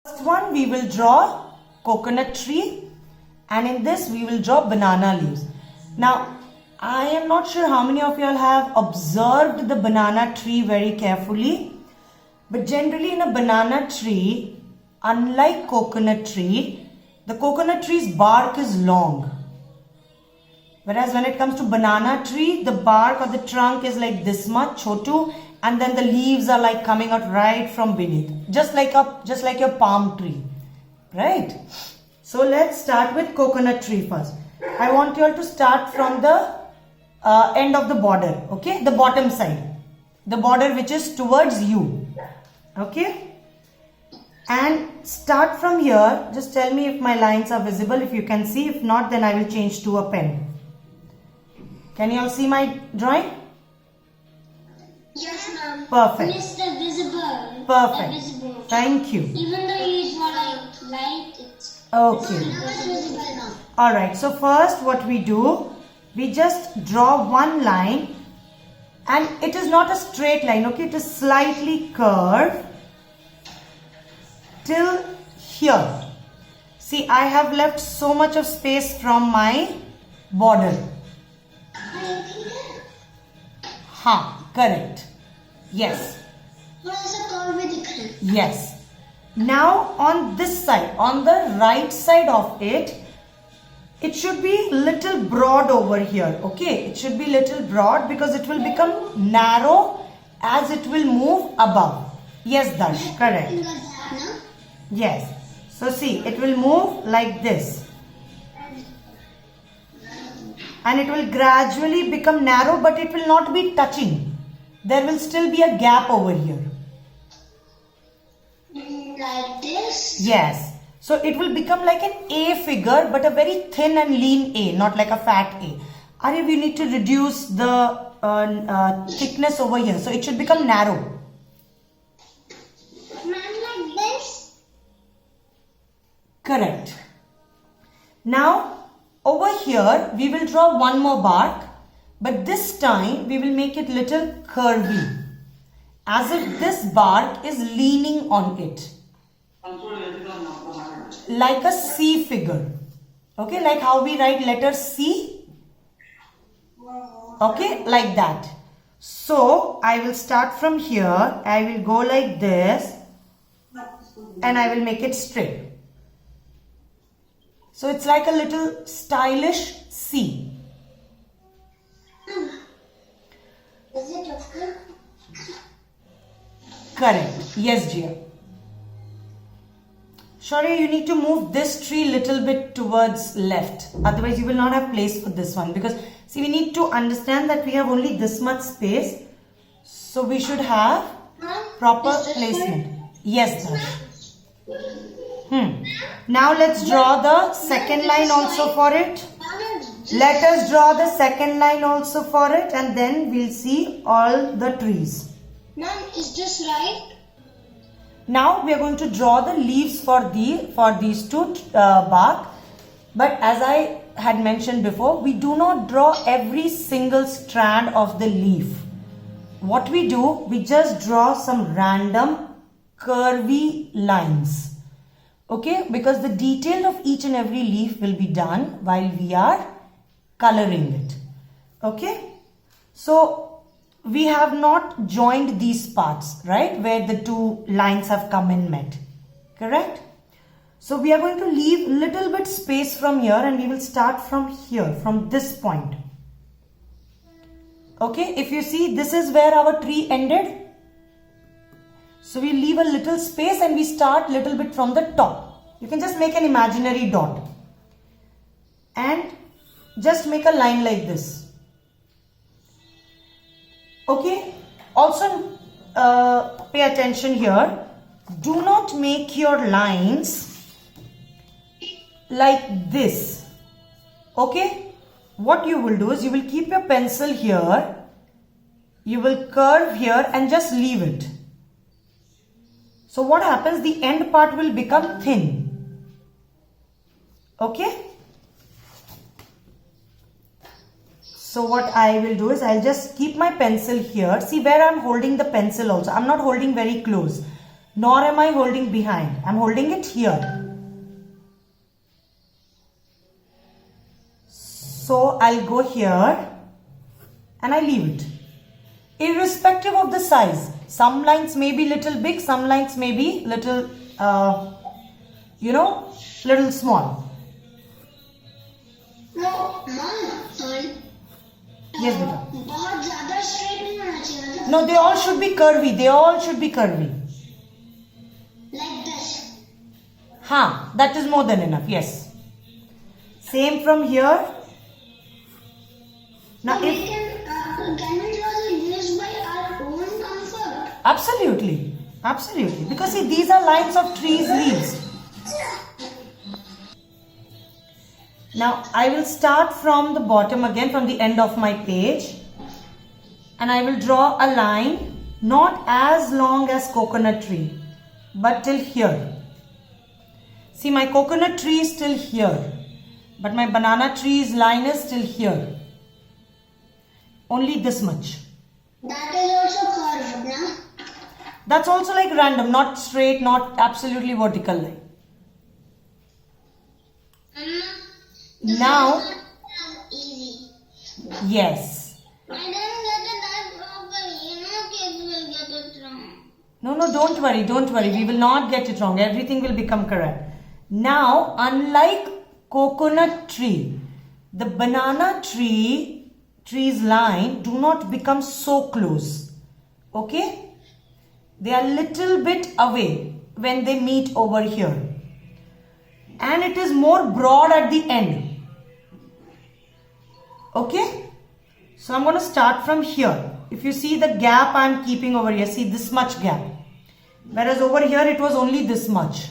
First one we will draw coconut tree, and in this we will draw banana leaves. Now I am not sure how many of you all have observed the banana tree very carefully, but generally in a banana tree, unlike coconut tree, the coconut tree's bark is long. Whereas when it comes to banana tree, the bark or the trunk is like this much, chotu, and then the leaves are like coming out right from beneath, just like your palm tree, right? So let's start with coconut tree first. I want you all to start from the end of the border, okay? The bottom side, the border which is towards you, okay? And start from here. Just tell me if my lines are visible, if you can see. If not, then I will change to a pen. Can you all see my drawing? Yes, ma'am. Perfect. Yes, they're visible. Perfect. They're visible. Thank you. Even though you draw light, it's Okay. visible now. Alright, so first what we do, we just draw one line, and it is not a straight line, okay? It is slightly curved till here. See, I have left so much of space from my border. Correct. Yes. Yes. Now on this side, on the right side of it, it should be little broad over here. Okay, it should be little broad because it will become narrow as it will move above. Yes, Darsh, correct. Yes. So see, it will move like this. And it will gradually become narrow, but it will not be touching. There will still be a gap over here. Like this? Yes. So it will become like an A figure, but a very thin and lean A, not like a fat A. Arya, we need to reduce the thickness over here. So it should become narrow. Like this? Correct. Now, over here, we will draw one more bark, but this time we will make it little curvy, as if this bark is leaning on it, like a C figure. Okay, like how we write letter C. Okay, like that. So, I will start from here. I will go like this, and I will make it straight. So it's like a little stylish C. Is it okay? Correct. Yes, dear. Shaurya, you need to move this tree little bit towards left. Otherwise, you will not have place for this one. Because, see, we need to understand that we have only this much space. So we should have proper placement. Yes, Dash. Now let's draw the second line also for it. Let us draw the second line also for it, and then we'll see all the trees. Ma'am, is this right? Now we are going to draw the leaves for these two bark. But as I had mentioned before, we do not draw every single strand of the leaf. What we do, we just draw some random curvy lines. Okay, because the detail of each and every leaf will be done while we are coloring it. Okay, so we have not joined these parts, right, where the two lines have come and met, correct? So we are going to leave little bit space from here, and we will start from here, from this point. Okay, if you see, this is where our tree ended. So we leave a little space and we start little bit from the top. You can just make an imaginary dot and just make a line like this. Okay, also pay attention here. Do not make your lines like this. Okay, what you will do is you will keep your pencil here, you will curve here and just leave it. So what happens, the end part will become thin. Okay. So what I will do is I'll just keep my pencil here. See where I'm holding the pencil also. I'm not holding very close. nor am I holding behind. I'm holding it here. So I'll go here and I leave it. Irrespective of the size, some lines may be little big, some lines may be little, little small. No, Mom, sorry. Yes, beta. बहुत ज़्यादा straight नहीं होना चाहिए. No, they all should be curvy. They all should be curvy. Like this. That is more than enough. Yes. Same from here. Now, So we if can we draw like this by our own comfort? absolutely, because see, these are lines of trees' leaves. Now, I will start from the bottom again, from the end of my page, and I will draw a line not as long as coconut tree, but till here. See, my coconut tree is still here, but my banana tree's line is still here. Only this much. That is also curved, na? That's also like random, not straight, not absolutely vertical line. Now, Easy. yes. I didn't get it that properly. You know, kids will get it wrong. No, don't worry. We will not get it wrong. Everything will become correct. Now, unlike coconut tree, the banana tree's line do not become so close. Okay? They are little bit away when they meet over here. And it is more broad at the end. Okay? So I'm going to start from here. If you see the gap I'm keeping over here, see this much gap. Whereas over here it was only this much.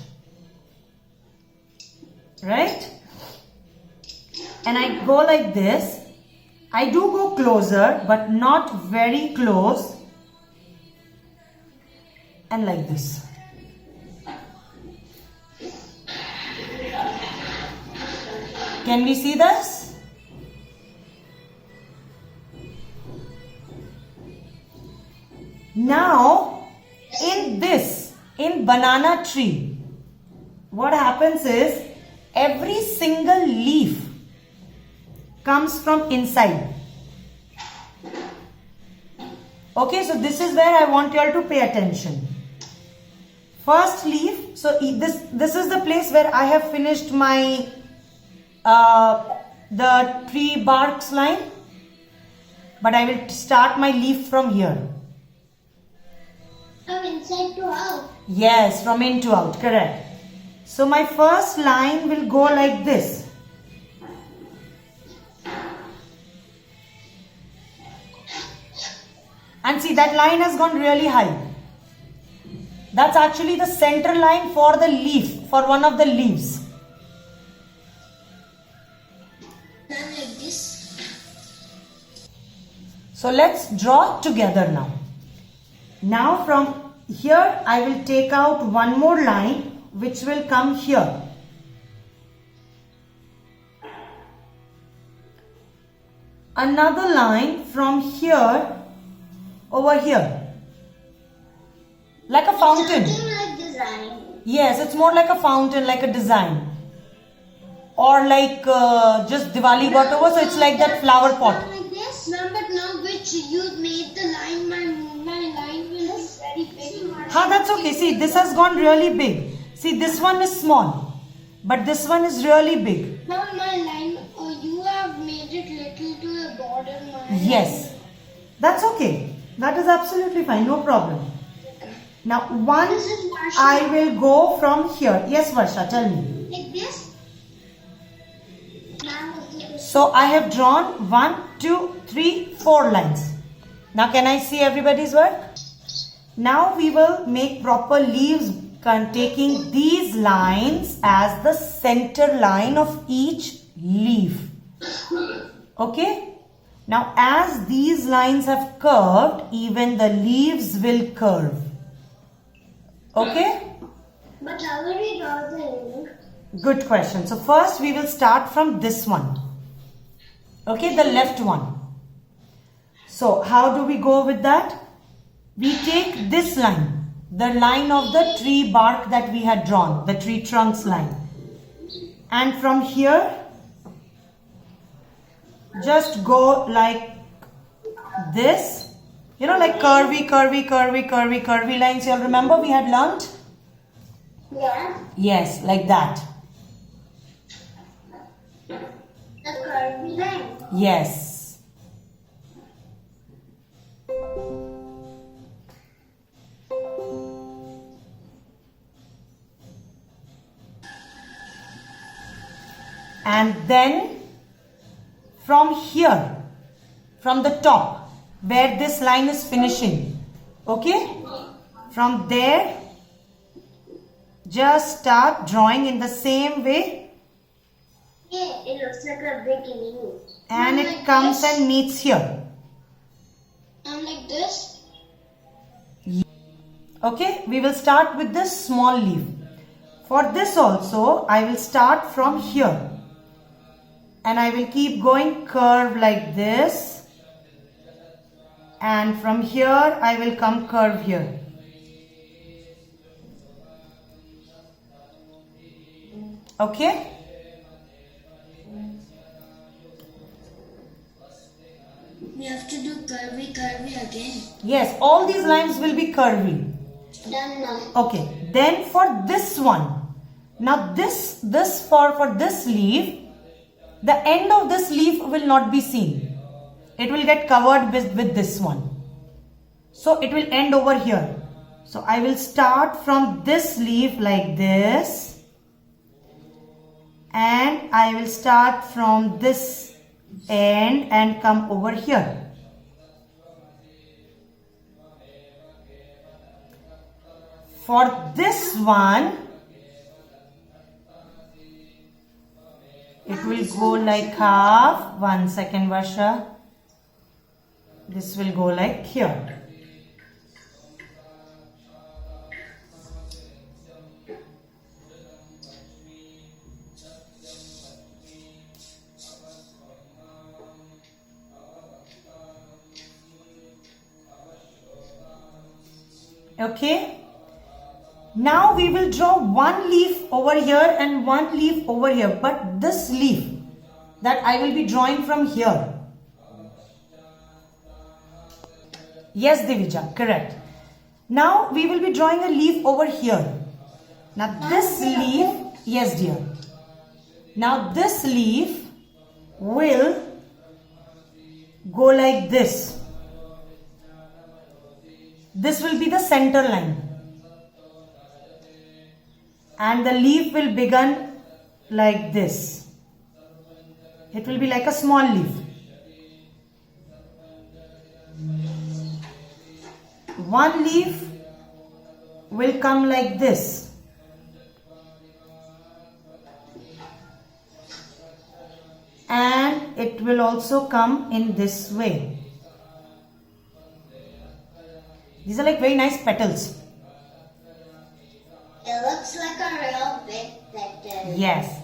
Right? And I go like this. I do go closer, but not very close. And like this. Can we see this? Now, in banana tree, what happens is every single leaf comes from inside. Okay, so this is where I want you all to pay attention. First leaf, so this is the place where I have finished my the tree barks line, but I will start my leaf from here. From inside to out. Yes, from in to out, correct. So my first line will go like this. And see, that line has gone really high. That's actually the center line for the leaf, for one of the leaves. Done like this. So let's draw together now. Now from here I will take out one more line which will come here. Another line from here over here. Like a fountain. Something like design. Yes, it's more like a fountain, like a design. Or like just Diwali got over, so it's like that flower pot. Like this. No, but now which you made the line, my line will be very big. That's okay. See, this has gone really big. See, this one is small, but this one is really big. Now my line, you have made it little to the border. Yes, that's okay. That is absolutely fine. No problem. Now, one This is Varsha. I will go from here. Yes, Varsha, tell me. Like this. Now So I have drawn 1, 2, 3, 4 lines. Now can I see everybody's work? Now we will make proper leaves taking these lines as the center line of each leaf. Okay? Now as these lines have curved, even the leaves will curve. Okay? But how will we draw the ring? Good question. So first we will start from this one. Okay, the left one. So how do we go with that? We take this line. the line of the tree bark that we had drawn, the tree trunks line. And from here, just go like this, you know, like curvy lines. You all remember we had learnt? Yeah. Yes, like that. The curvy line. Yes. And then from here, from the top, where this line is finishing, okay? From there, just start drawing in the same way, Yeah, it looks like a big leaf. and it comes and meets here. And like this. Okay, we will start with this small leaf. For this also, I will start from here. And I will keep going curve like this. And from here, I will come curve here. Okay? We have to do curvy again. Yes, all these lines will be curvy. Done now. Okay, then for this one. Now this for this leaf, the end of this leaf will not be seen. It will get covered with this one. So it will end over here. So I will start from this leaf like this. And I will start from this end and come over here. For this one, it will go like half. 1 second, Varsha. This will go like here. Okay. Now we will draw one leaf over here and one leaf over here. But this leaf that I will be drawing from here. Yes, Divija, correct. Now we will be drawing a leaf over here. Now this leaf, yes dear. Now this leaf will go like this. This will be the center line. And the leaf will begin like this. It will be like a small leaf. One leaf will come like this. And it will also come in this way. These are like very nice petals. It looks like a real big petal. Yes.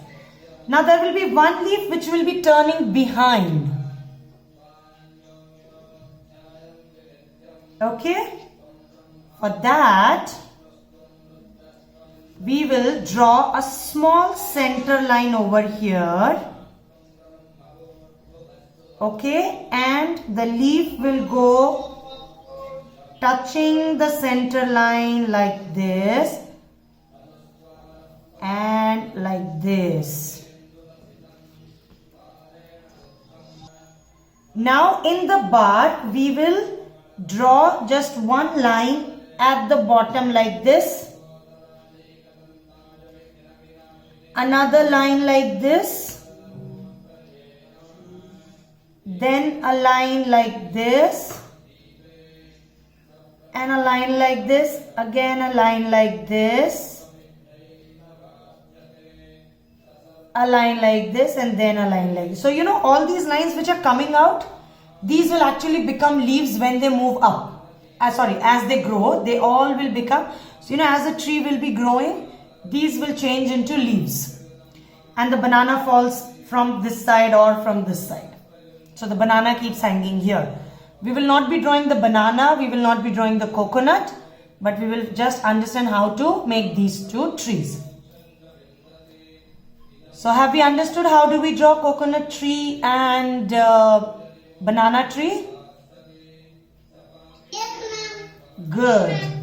Now there will be one leaf which will be turning behind. Okay. For that, we will draw a small center line over here. Okay. And the leaf will go touching the center line like this. And like this. Now in the bark we will draw just one line at the bottom like this. Another line like this. Then a line like this. And a line like this. Again a line like this. A line like this, and then a line like this. So you know all these lines which are coming out, these will actually become leaves when they move up. As they grow, they all will become, so you know, as the tree will be growing, these will change into leaves. And the banana falls from this side or from this side. So the banana keeps hanging here. We will not be drawing the banana, we will not be drawing the coconut. but we will just understand how to make these two trees. So have we understood how do we draw coconut tree and banana tree? Yes, ma'am. Good.